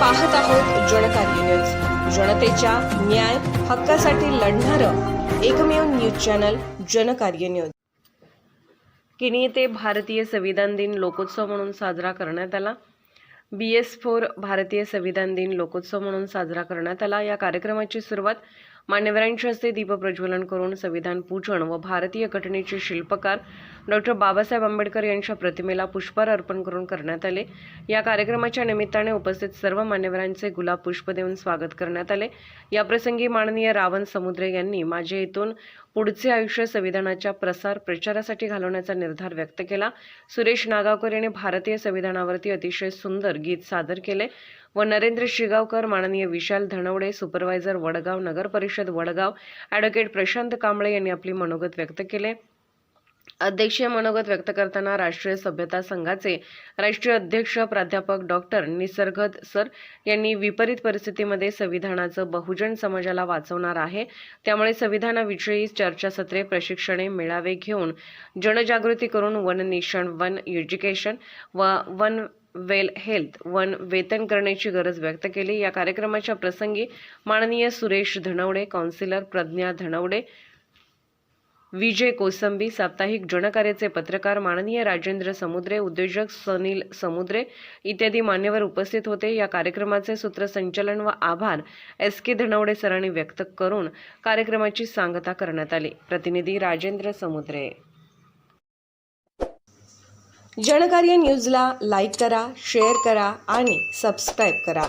पाहत आहोत जनकार्य न्यूज, जनतेच्या न्याय हक्कासाठी लढणारं एकमेव न्यूज चॅनल जनकार्य न्यूज। किनी येथे भारतीय संविधान दिन लोकोत्सव म्हणून साजरा करण्यात आला। BS4 भारतीय संविधान दिन लोकोत्सव म्हणून साजरा करण्यात आला। या कार्यक्रमाची सुरुवात मान्यवरांच्या हस्ते दीपप्रज्वलन करून संविधान पूजन व भारतीय घटनेचे शिल्पकार डॉ. बाबासाहेब आंबेडकर यांच्या प्रतिमेला पुष्पहार अर्पण करून करण्यात आले। या कार्यक्रमाच्या निमित्ताने उपस्थित सर्व मान्यवरांचे गुलाब पुष्प देऊन स्वागत करण्यात आले। या प्रसंगी माननीय रावण समुद्रे यांनी माझे इथून पुढचे आयुष्य संविधानाच्या प्रचारासाठी घालवण्याचा निर्धार व्यक्त केला। सुरेश नागावकर यांनी भारतीय संविधानावरती अतिशय सुंदर गीत सादर केले व नरेंद्र शिगावकर, माननीय विशाल धनवडे, सुपरवायझर वडगाव नगर परिषद वडगाव, ॲडव्होकेट प्रशांत कांबळे यांनी आपली मनोगत व्यक्त केले। अध्यक्षीय मनोगत व्यक्त करताना राष्ट्रीय सभ्यता संघाचे राष्ट्रीय अध्यक्ष प्राध्यापक डॉक्टर निसर्गद सर यांनी विपरीत परिस्थितीमध्ये संविधानाचं बहुजन समाजाला वाचवणार आहे, त्यामुळे संविधानाविषयी चर्चासत्रे, प्रशिक्षणे, मेळावे घेऊन जनजागृती करून वन नेशन वन एज्युकेशन व वन वेल हेल्थ वन वेतन करण्याची गरज व्यक्त केली। या कार्यक्रमाच्या प्रसंगी माननीय सुरेश धनवडे, काउन्सिलर प्रज्ञा धनवडे, विजय कोसंबी, साप्ताहिक जनकार्याचे पत्रकार माननीय राजेंद्र समुद्रे, उद्योजक सुनील समुद्रे इत्यादी मान्यवर उपस्थित होते। या कार्यक्रमाचे सूत्रसंचालन व आभार SK धनवडे सरांनी व्यक्त करून कार्यक्रमाची सांगता करण्यात आली। प्रतिनिधी राजेंद्र समुद्रे। जनकार्य न्यूजला लाईक करा, शेअर करा आणि सबस्क्राईब करा।